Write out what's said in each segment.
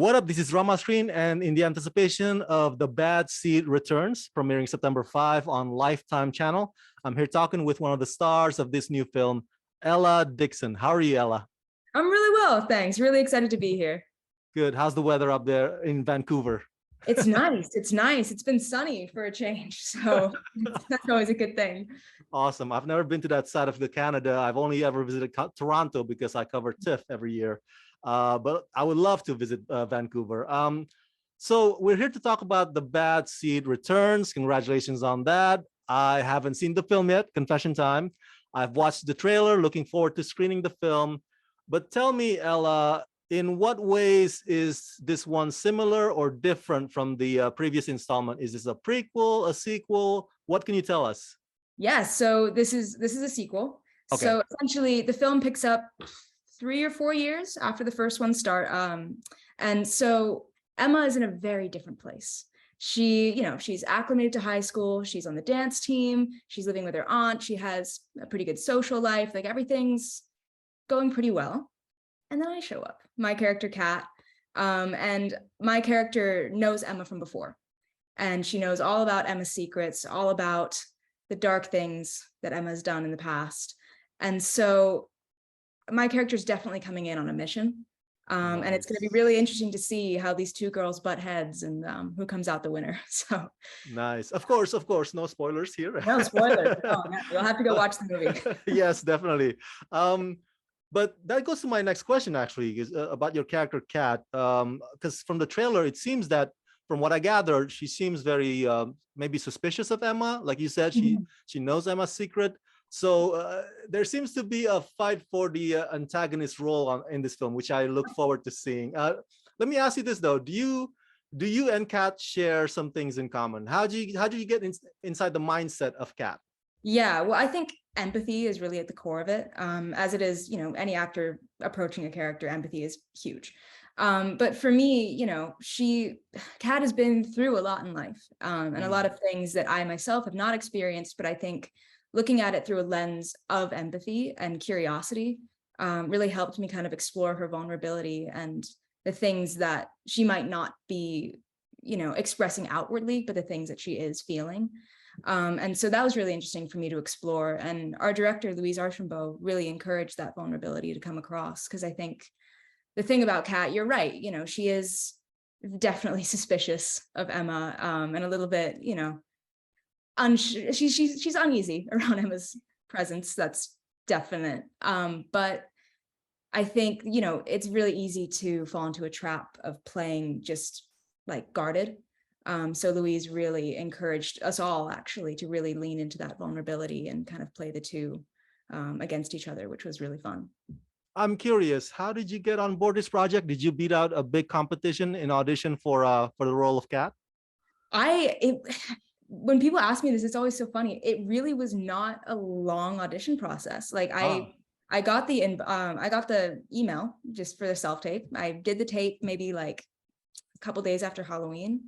What up? This is Rama Screen, and in the anticipation of The Bad Seed Returns, premiering September 5 on Lifetime Channel, I'm here talking with one of the stars of this new film, Ella Dixon. How are you, Ella? I'm really well, thanks. Really excited to be here. Good. How's the weather up there in Vancouver? It's nice. It's nice. It's been sunny for a change, so that's always a good thing. Awesome. I've never been to that side of the Canada. I've only ever visited Toronto because I cover TIFF every year. But I would love to visit Vancouver. So we're here to talk about The Bad Seed Returns. Congratulations on that. I haven't seen the film yet, confession time. I've watched the trailer, looking forward to screening the film. But tell me, Ella, in what ways is this one similar or different from the previous installment? Is this a prequel, a sequel? What can you tell us? Yes, so this is a sequel. Okay. So essentially the film picks up 3 or 4 years after the first one start. And so Emma is in a very different place. She's acclimated to high school. She's on the dance team. She's living with her aunt. She has a pretty good social life. Like everything's going pretty well. And then I show up, my character, Kat. And my character knows Emma from before. And she knows all about Emma's secrets, all about the dark things that Emma's done in the past. And so my character is definitely coming in on a mission. Nice. And it's going to be really interesting to see how these two girls butt heads and who comes out the winner. So nice. Of course, no spoilers here. No spoilers. No, you'll have to go watch the movie. Yes, definitely. But that goes to my next question, actually, is about your character, Kat. Because from the trailer, it seems that, from what I gathered, she seems very maybe suspicious of Emma. Like you said, she knows Emma's secret. So there seems to be a fight for the antagonist role in this film, which I look forward to seeing. Let me ask you this though: Do you and Kat share some things in common? How do you get inside the mindset of Kat? Yeah, well, I think empathy is really at the core of it. As it is, any actor approaching a character, empathy is huge. But for me, Kat has been through a lot in life, and a lot of things that I myself have not experienced, but I think looking at it through a lens of empathy and curiosity really helped me kind of explore her vulnerability and the things that she might not be, expressing outwardly, but the things that she is feeling. And so that was really interesting for me to explore. And our director, Louise Archambault, really encouraged that vulnerability to come across, because I think the thing about Kat, you're right, she is definitely suspicious of Emma, and a little bit, she's uneasy around Emma's presence. That's definite. But I think, it's really easy to fall into a trap of playing just like guarded. So Louise really encouraged us all actually to really lean into that vulnerability and kind of play the two against each other, which was really fun. I'm curious, how did you get on board this project? Did you beat out a big competition in audition for the role of Kat? When people ask me this, it's always so funny. It really was not a long audition process. Like I got the email just for the self-tape. I did the tape maybe like a couple days after Halloween.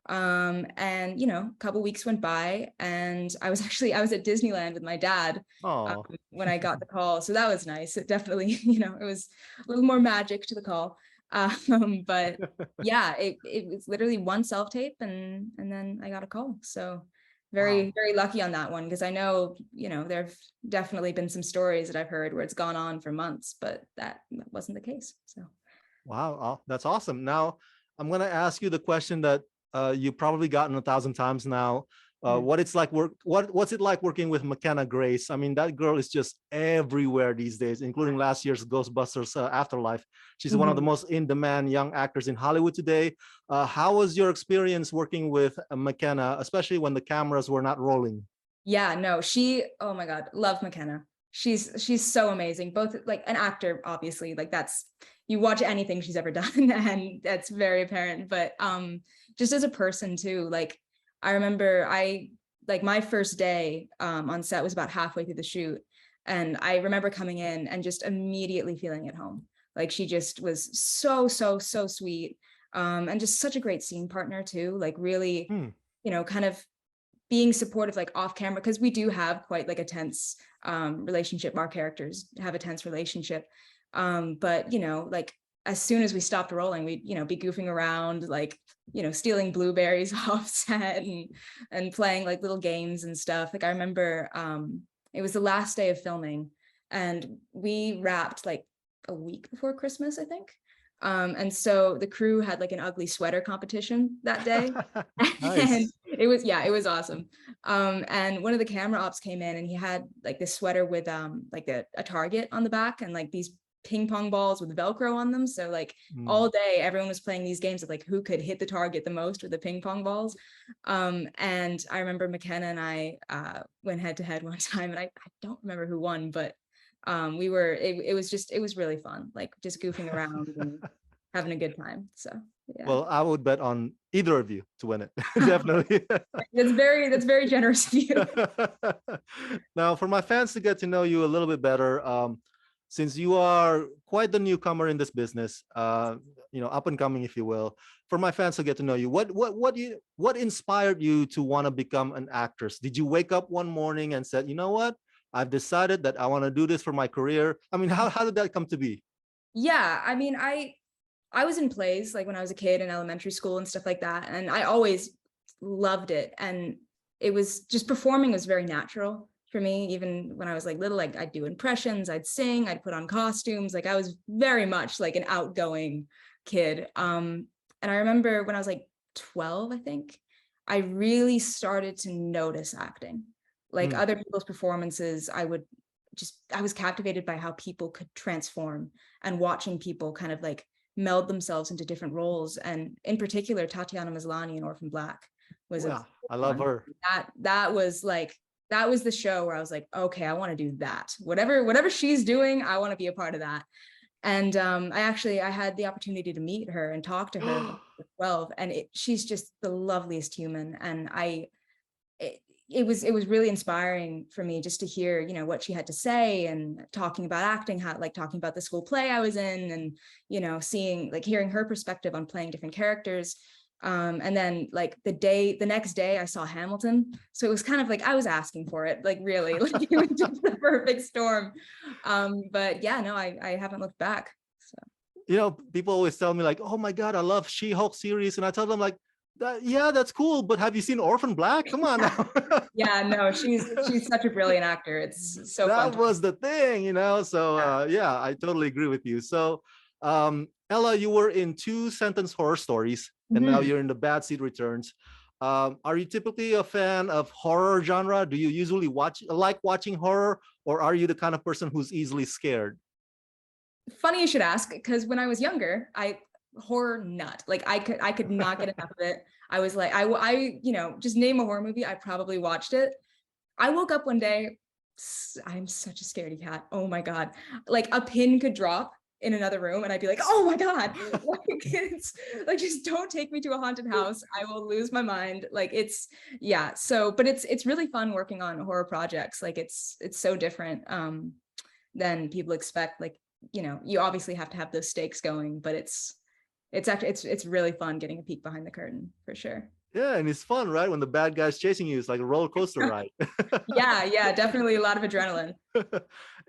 And a couple weeks went by, and I was at Disneyland with my dad when I got the call. So that was nice. It definitely, it was a little more magic to the call. But yeah, it was literally one self-tape and then I got a call. So very lucky on that one, because I know, there've definitely been some stories that I've heard where it's gone on for months, but that wasn't the case. So wow, that's awesome. Now I'm going to ask you the question that you've probably gotten 1,000 times now. What's it like working with Mckenna Grace? I mean, that girl is just everywhere these days, including last year's Ghostbusters Afterlife. She's one of the most in-demand young actors in Hollywood today. How was your experience working with Mckenna, especially when the cameras were not rolling? Yeah, no, oh my God, love Mckenna. She's so amazing, both like an actor, obviously, like you watch anything she's ever done and that's very apparent, but just as a person too, like I remember my first day on set was about halfway through the shoot, and I remember coming in and just immediately feeling at home. Like she just was so sweet, and just such a great scene partner too, like really kind of being supportive like off camera, because we do have quite like a tense relationship. Our characters have a tense relationship, but like as soon as we stopped rolling, we'd, be goofing around, like, stealing blueberries off set and playing like little games and stuff. Like I remember it was the last day of filming and we wrapped like a week before Christmas, I think. And so the crew had like an ugly sweater competition that day. Nice. And it was awesome. And one of the camera ops came in and he had like this sweater with like a target on the back and like these ping pong balls with Velcro on them. So like all day, everyone was playing these games of like who could hit the target the most with the ping pong balls. And I remember Mckenna and I went head to head one time and I don't remember who won, but it was really fun, like just goofing around and having a good time. So yeah. Well, I would bet on either of you to win it. Definitely. That's very generous of you. Now, for my fans to get to know you a little bit better, since you are quite the newcomer in this business, up and coming, if you will, for my fans to get to know you, what inspired you to want to become an actress? Did you wake up one morning and said, you know what? I've decided that I want to do this for my career. I mean, how did that come to be? Yeah, I mean, I was in plays like when I was a kid in elementary school and stuff like that. And I always loved it. And it was just performing was very natural for me. Even when I was like little, like I'd do impressions, I'd sing, I'd put on costumes. Like I was very much like an outgoing kid. And I remember when I was like 12, I think, I really started to notice acting. Like other people's performances, I was captivated by how people could transform and watching people kind of like meld themselves into different roles. And in particular, Tatiana Maslany in Orphan Black was I love her. That was the show where I was like, okay, I want to do that. Whatever she's doing, I want to be a part of that. And I had the opportunity to meet her and talk to her at 12, and she's just the loveliest human. And it was really inspiring for me just to hear, what she had to say and talking about acting, talking about the school play I was in and, hearing her perspective on playing different characters. And then like the next day I saw Hamilton. So it was kind of like, I was asking for it, like really, like it was just the perfect storm. But yeah, no, I haven't looked back. So. People always tell me like, oh my God, I love She-Hulk series. And I tell them like, yeah, that's cool, but have you seen Orphan Black? Come on now. Yeah, no, she's such a brilliant actor. It's so fun. That was the thing, So yeah, I totally agree with you. So Ella, you were in 2 sentence horror stories, and now you're in The Bad Seed Returns. Are you typically a fan of horror genre? Do you usually like watching horror, or are you the kind of person who's easily scared? Funny you should ask, because when I was younger, horror nut. Like I could not get enough of it. I was like, I just name a horror movie, I probably watched it. I woke up one day, I'm such a scaredy cat. Oh my God. Like a pin could drop in another room and I'd be like, oh my God, like it's like, just don't take me to a haunted house. I will lose my mind. Like but it's really fun working on horror projects. Like it's so different than people expect. Like, you obviously have to have those stakes going, but it's really fun getting a peek behind the curtain for sure. Yeah, and it's fun, right? When the bad guy's chasing you, it's like a roller coaster ride. Yeah, definitely a lot of adrenaline.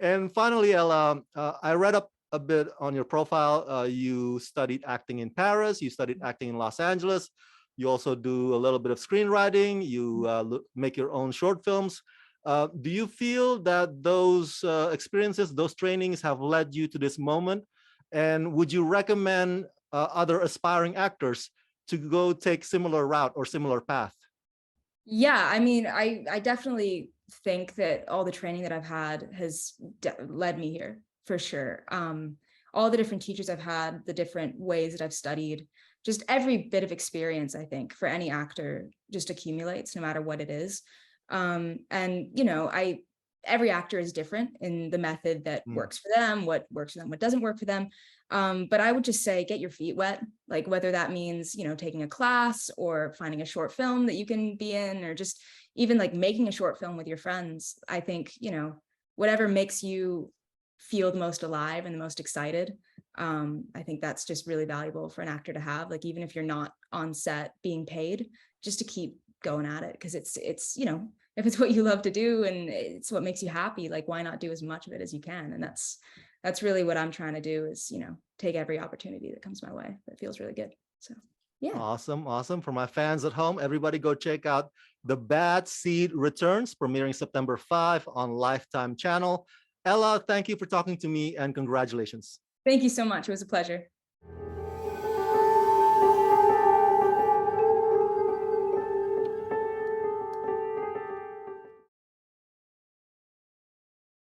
And finally, Ella, I read up a bit on your profile. You studied acting in Paris. You studied acting in Los Angeles. You also do a little bit of screenwriting. You make your own short films. Do you feel that those experiences, those trainings have led you to this moment? And would you recommend other aspiring actors to go take similar route or similar path? Yeah, I mean, I definitely think that all the training that I've had has led me here for sure. All the different teachers I've had, the different ways that I've studied, just every bit of experience, I think, for any actor just accumulates no matter what it is. And every actor is different in the method that works for them, what works for them, what doesn't work for them. But I would just say, get your feet wet, like whether that means, taking a class or finding a short film that you can be in, or just even like making a short film with your friends. I think, whatever makes you feel the most alive and the most excited. I think that's just really valuable for an actor to have, like, even if you're not on set being paid, just to keep going at it. Cause it's, if it's what you love to do and it's what makes you happy, like why not do as much of it as you can? And that's really what I'm trying to do is, take every opportunity that comes my way. That feels really good. So yeah. Awesome. Awesome. For my fans at home, everybody go check out The Bad Seed Returns, premiering September 5 on Lifetime Channel. Ella, thank you for talking to me and congratulations. Thank you so much. It was a pleasure.